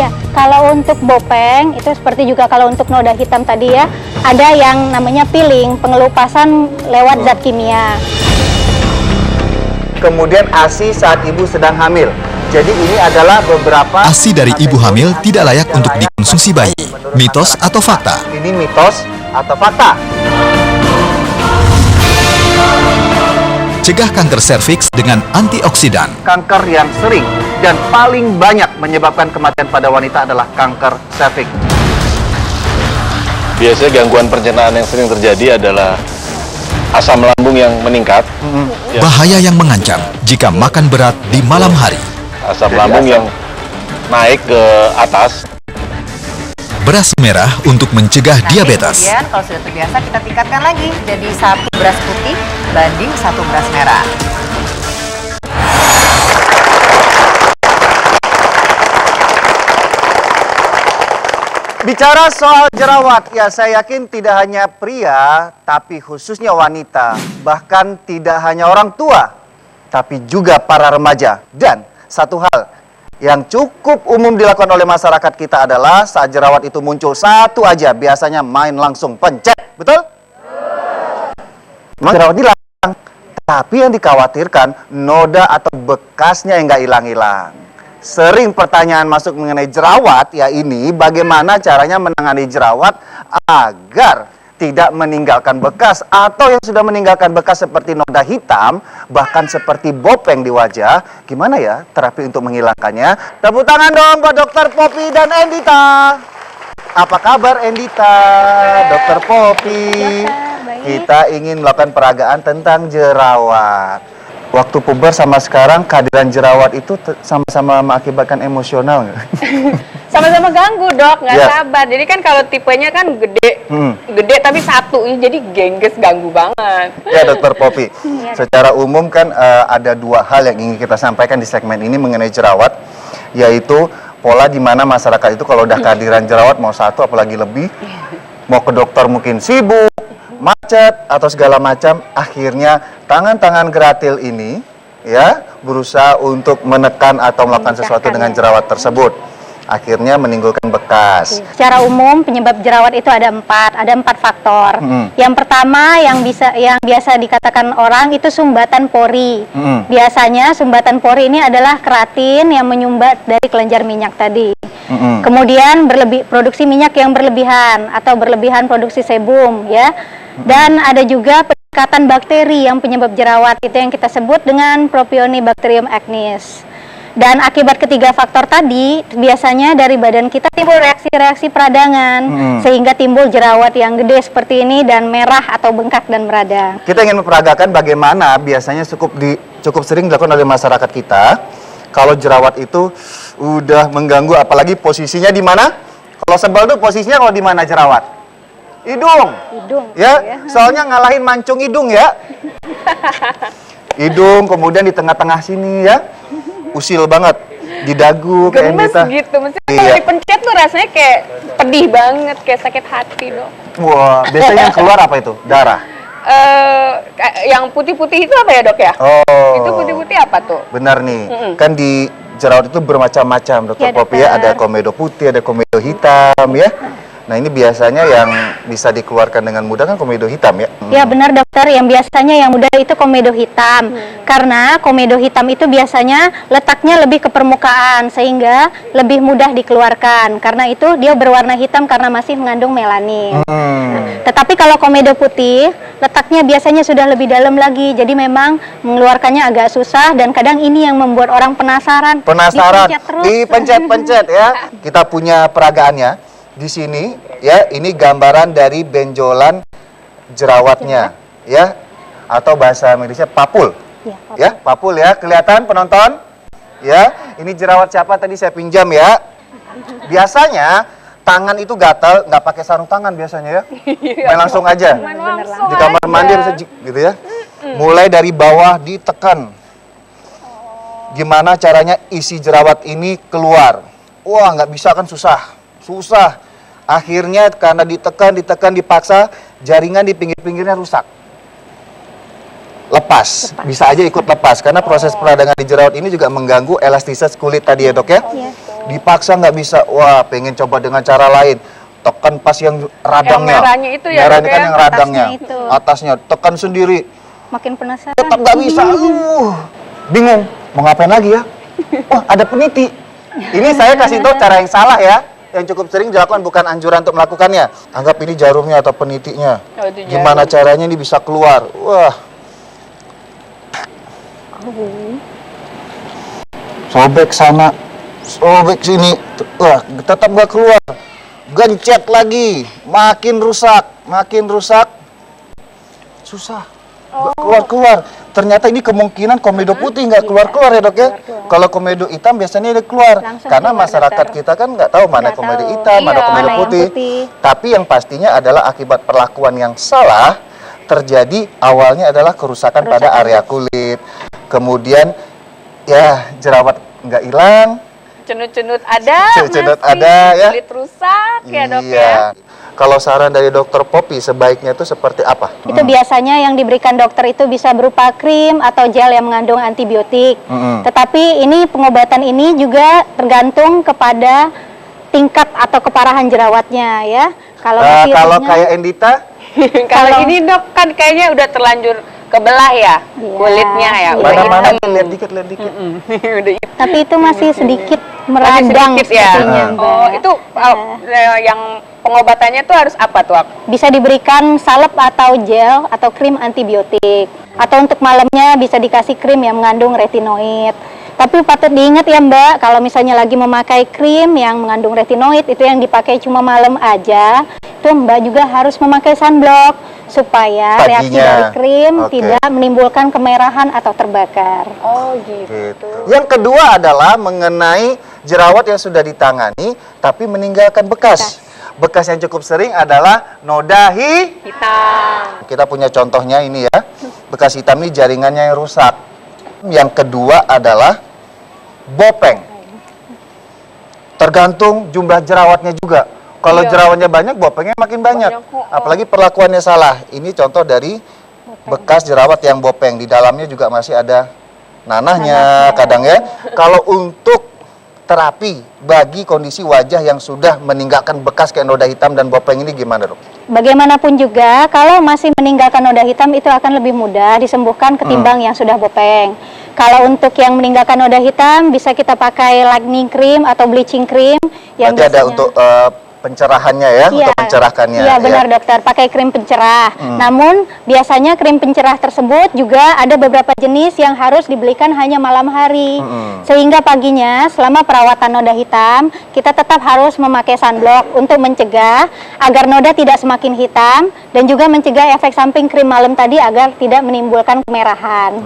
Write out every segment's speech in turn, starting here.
Iya, kalau untuk bopeng itu seperti juga kalau untuk noda hitam tadi ya, ada yang namanya peeling, pengelupasan lewat zat kimia. Kemudian ASI saat ibu sedang hamil. Jadi ini adalah beberapa ASI dari ibu hamil tidak layak untuk dikonsumsi bayi. Mitos atau fakta? Ini mitos atau fakta? Cegah kanker serviks dengan antioksidan. Kanker yang sering dan paling banyak menyebabkan kematian pada wanita adalah kanker serviks. Biasanya gangguan pencernaan yang sering terjadi adalah asam lambung yang meningkat. Bahaya yang mengancam jika makan berat di malam hari. Asam lambung yang naik ke atas. Beras merah untuk mencegah diabetes. Kemudian kalau sudah terbiasa kita tingkatkan lagi jadi 1 beras putih banding 1 beras merah. Bicara soal jerawat, ya saya yakin tidak hanya pria, tapi khususnya wanita. Bahkan tidak hanya orang tua, tapi juga para remaja. Dan satu hal yang cukup umum dilakukan oleh masyarakat kita adalah saat jerawat itu muncul satu aja, biasanya main langsung pencet, betul? Memang jerawat hilang, tapi yang dikhawatirkan noda atau bekasnya yang nggak hilang-hilang. Sering pertanyaan masuk mengenai jerawat, ya ini bagaimana caranya menangani jerawat agar tidak meninggalkan bekas atau yang sudah meninggalkan bekas seperti noda hitam, bahkan seperti bopeng di wajah. Gimana ya terapi untuk menghilangkannya? Tepuk tangan dong buat Dokter Poppy dan Endita. Apa kabar Endita? Dokter Poppy. Kita ingin melakukan peragaan tentang jerawat. Waktu puber sama sekarang kehadiran jerawat itu sama-sama mengakibatkan emosional nggak? Sama-sama ganggu dok, nggak Ya. sabar. Jadi kan kalau tipenya kan gede tapi satu, jadi gengges ganggu banget. Ya Dokter Poppy, secara umum kan ada dua hal yang ingin kita sampaikan di segmen ini mengenai jerawat, yaitu pola di mana masyarakat itu kalau udah kehadiran jerawat mau satu apalagi lebih, mau ke dokter mungkin sibuk, macet atau segala macam, akhirnya tangan-tangan geratil ini ya berusaha untuk menekan atau melakukan sesuatu dengan jerawat tersebut, akhirnya menimbulkan bekas. Secara umum penyebab jerawat itu ada empat faktor. Yang pertama yang biasa dikatakan orang itu sumbatan pori. Biasanya sumbatan pori ini adalah keratin yang menyumbat dari kelenjar minyak tadi. Kemudian produksi minyak yang berlebihan atau berlebihan produksi sebum ya. Dan ada juga peningkatan bakteri yang penyebab jerawat, itu yang kita sebut dengan Propionibacterium acnes. Dan akibat ketiga faktor tadi, biasanya dari badan kita timbul reaksi-reaksi peradangan, sehingga timbul jerawat yang gede seperti ini dan merah atau bengkak dan meradang. Kita ingin memperagakan bagaimana biasanya cukup sering dilakukan oleh masyarakat kita kalau jerawat itu udah mengganggu, apalagi posisinya di mana? Kalau sebel tuh posisinya kalau di mana jerawat? Hidung. Ya, soalnya ngalahin mancung hidung ya. Hidung, kemudian di tengah-tengah sini ya. Usil banget di dagu kayak Gemes Endita. gitu, maksudnya Iya. kalau dipencet tuh rasanya kayak pedih banget, kayak sakit hati dok. Wah, biasanya yang keluar apa itu? Darah. Yang putih-putih itu apa ya dok ya? Oh. Itu putih-putih apa tuh? Benar nih. Kan di jerawat itu bermacam-macam, Dokter Ya, Poppy ya. dokter. Ada komedo putih, ada komedo hitam ya. Nah, ini biasanya yang bisa dikeluarkan dengan mudah kan komedo hitam ya. Ya benar dokter, yang biasanya yang mudah itu komedo hitam. Karena komedo hitam itu biasanya letaknya lebih ke permukaan sehingga lebih mudah dikeluarkan. Karena itu dia berwarna hitam karena masih mengandung melanin. Tetapi kalau komedo putih letaknya biasanya sudah lebih dalam lagi. Jadi memang mengeluarkannya agak susah dan kadang ini yang membuat orang penasaran. Dipencet terus. Dipencet-pencet ya. Kita punya peragaannya. Di sini ya, ini gambaran dari benjolan jerawatnya ya, atau bahasa medisnya papul. Ya, papul ya, kelihatan penonton? Ya, ini jerawat siapa tadi saya pinjam ya. Biasanya tangan itu gatal, nggak pakai sarung tangan biasanya ya. Main langsung aja. Di kamar mandi bisa gitu ya. Mulai dari bawah ditekan. Gimana caranya isi jerawat ini keluar? Wah, nggak bisa kan, susah. Akhirnya karena ditekan dipaksa, jaringan di pinggir-pinggirnya rusak. Lepas. Bisa aja ikut lepas karena proses peradangan di jerawat ini juga mengganggu elastisitas kulit tadi ya dok ya. Dipaksa nggak bisa, wah pengen coba dengan cara lain. Tekan pas yang radangnya. Yang merahnya itu ya, Merahnya Dok, kan ya? yang radangnya. Atasnya itu. Atasnya, tekan sendiri. Makin penasaran. Tetap nggak bisa. Bingung, mau ngapain lagi ya? Wah, ada peniti. Ini saya kasih tahu cara yang salah ya. Yang cukup sering dilakukan, bukan anjuran untuk melakukannya. Anggap ini jarumnya atau penitinya. Oh, itu jarum. Gimana caranya ini bisa keluar? Wah. Sobek sana, sobek sini. Wah, tetap nggak keluar. Gencet lagi, makin rusak. Susah. Nggak keluar-keluar. Ternyata ini kemungkinan komedo putih nggak keluar-keluar ya dok ya. Kalau komedo hitam biasanya dia keluar. Langsung Karena keluar, masyarakat dokter. kita kan nggak tahu mana Nggak komedo tahu. hitam, mana Iya, komedo mana yang putih. putih. Tapi yang pastinya adalah akibat perlakuan yang salah terjadi awalnya adalah kerusakan pada area kulit. Kemudian ya jerawat nggak hilang. Cenut-cenut ada, Cenut-cenut masih. ada, ya. Kulit rusak ya dok ya. Iya. Kalau saran dari dokter Poppy sebaiknya itu seperti apa? Itu biasanya yang diberikan dokter itu bisa berupa krim atau gel yang mengandung antibiotik. Tetapi ini pengobatan ini juga tergantung kepada tingkat atau keparahan jerawatnya ya. Kalau masih Kalau ringan, kayak Endita, Kalau Kalau- ini dok kan kayaknya udah terlanjur kebelah ya Iya. kulitnya ya, Iya. udah mana-mana hitam. lihat dikit. Udah hitam. tapi itu masih sedikit Masih meradang sedikit ya. sepertinya, Mbak. Oh, itu yang pengobatannya tuh harus apa tuh? Bisa diberikan salep atau gel atau krim antibiotik. Atau untuk malamnya bisa dikasih krim yang mengandung retinoid. Tapi patut diingat ya Mbak, kalau misalnya lagi memakai krim yang mengandung retinoid itu yang dipakai cuma malam aja, itu Mbak juga harus memakai sunblock supaya reaksi Paginya. dari krim Oke. tidak menimbulkan kemerahan atau terbakar. Oh gitu. gitu. Yang kedua adalah mengenai jerawat yang sudah ditangani tapi meninggalkan bekas. Bekas yang cukup sering adalah noda Hitam. Kita punya contohnya ini ya. Bekas hitam ini jaringannya yang rusak. Yang kedua adalah bopeng. Tergantung jumlah jerawatnya juga. Kalau Iya. jerawatnya banyak, bopengnya makin banyak. Banyak, Apalagi perlakuannya salah. Ini contoh dari bekas jerawat yang bopeng. Di dalamnya juga masih ada nanahnya kadang ya. Kalau untuk terapi bagi kondisi wajah yang sudah meninggalkan bekas kayak noda hitam dan bopeng ini gimana dok? Bagaimanapun juga, kalau masih meninggalkan noda hitam itu akan lebih mudah disembuhkan ketimbang yang sudah bopeng. Kalau untuk yang meninggalkan noda hitam bisa kita pakai lightening cream atau bleaching cream yang Berarti ada biasanya- untuk pencerahannya ya, untuk mencerahkannya. Iya benar ya. dokter, pakai krim pencerah. Namun biasanya krim pencerah tersebut juga ada beberapa jenis yang harus dibelikan hanya malam hari. Sehingga paginya selama perawatan noda hitam, kita tetap harus memakai sunblock untuk mencegah agar noda tidak semakin hitam dan juga mencegah efek samping krim malam tadi agar tidak menimbulkan kemerahan.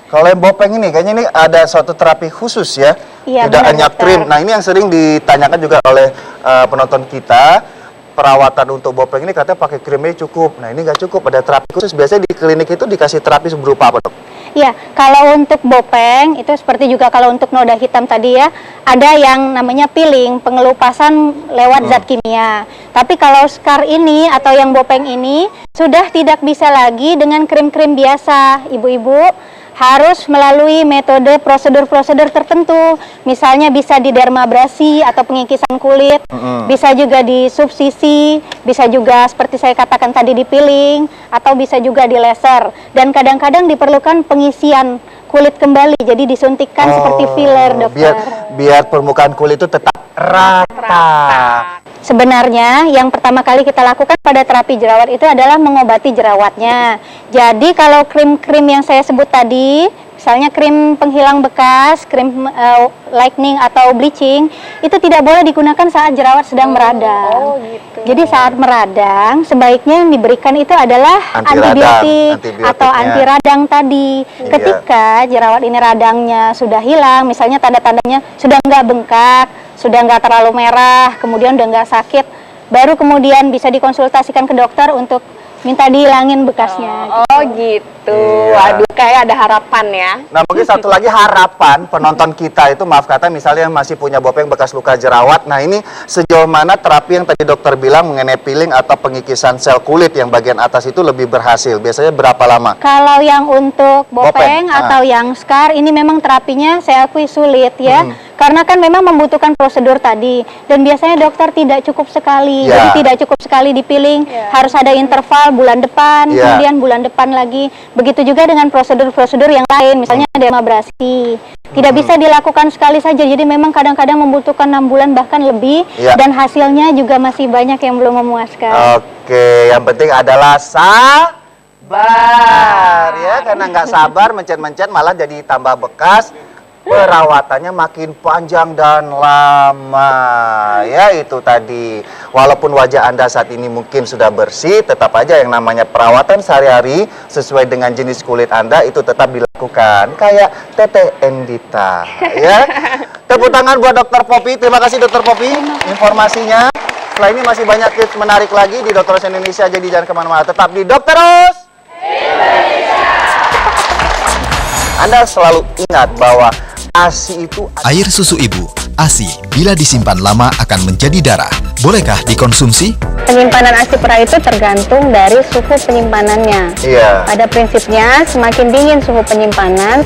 Kalau yang bopeng ini kayaknya ini ada suatu terapi khusus ya. Iya, Tidak benar, hanya dokter. krim. Nah, ini yang sering ditanyakan juga oleh penonton kita. Perawatan untuk bopeng ini katanya pakai krimnya cukup. Nah, ini nggak cukup. Ada terapi khusus. Biasanya di klinik itu dikasih terapi berupa apa, dok? Iya, kalau untuk bopeng itu seperti juga kalau untuk noda hitam tadi ya, ada yang namanya peeling, pengelupasan lewat zat kimia. Tapi kalau scar ini atau yang bopeng ini sudah tidak bisa lagi dengan krim-krim biasa, ibu-ibu. Harus melalui metode prosedur-prosedur tertentu. Misalnya bisa di dermabrasi atau pengikisan kulit, bisa juga di subsisi, bisa juga seperti saya katakan tadi di peeling, atau bisa juga di laser. Dan kadang-kadang diperlukan pengisian kulit kembali, jadi disuntikkan seperti filler, dokter. Biar permukaan kulit itu tetap rata. Sebenarnya yang pertama kali kita lakukan pada terapi jerawat itu adalah mengobati jerawatnya. Jadi kalau krim-krim yang saya sebut tadi, misalnya krim penghilang bekas, krim lightening atau bleaching, itu tidak boleh digunakan saat jerawat sedang meradang. Oh gitu. Jadi saat meradang sebaiknya yang diberikan itu adalah antibiotik atau anti radang tadi. Iya. Ketika jerawat ini radangnya sudah hilang, misalnya tanda-tandanya sudah nggak bengkak, sudah nggak terlalu merah, kemudian udah nggak sakit, baru kemudian bisa dikonsultasikan ke dokter untuk minta dihilangin bekasnya. Oh gitu. Iya. Waduh, kayak ada harapan ya. Nah, mungkin satu lagi harapan penonton kita itu, maaf kata, misalnya yang masih punya bopeng bekas luka jerawat. Nah, ini sejauh mana terapi yang tadi dokter bilang mengenai peeling atau pengikisan sel kulit yang bagian atas itu lebih berhasil? Biasanya berapa lama? Kalau yang untuk Bopeng, bopeng atau yang scar ini memang terapinya saya akui sulit ya. Karena kan memang membutuhkan prosedur tadi, dan biasanya dokter tidak cukup sekali, Ya. jadi tidak cukup sekali dipiling, harus ada interval bulan depan, Ya. kemudian bulan depan lagi. Begitu juga dengan prosedur-prosedur yang lain, misalnya dermabrasi. Tidak bisa dilakukan sekali saja, jadi memang kadang-kadang membutuhkan 6 bulan bahkan lebih, Ya. dan hasilnya juga masih banyak yang belum memuaskan. Oke, yang penting adalah sabar ya, karena nggak sabar mencet-mencet malah jadi tambah bekas. Perawatannya makin panjang dan lama. Ya, itu tadi. Walaupun wajah Anda saat ini mungkin sudah bersih, tetap aja yang namanya perawatan sehari-hari sesuai dengan jenis kulit Anda itu tetap dilakukan. Kayak Tete Endita, ya. Tepuk tangan buat Dokter Popi. Terima kasih Dokter Popi informasinya. Setelah ini masih banyak tips menarik lagi di Dokter Rose Indonesia, jadi jangan kemana-mana. Tetap di Dokter Rose Anda selalu ingat bahwa ASI itu Air susu ibu, ASI, bila disimpan lama akan menjadi darah. Bolehkah dikonsumsi? Penyimpanan ASI perah itu tergantung dari suhu penyimpanannya. Iya. Pada prinsipnya, semakin dingin suhu penyimpanan,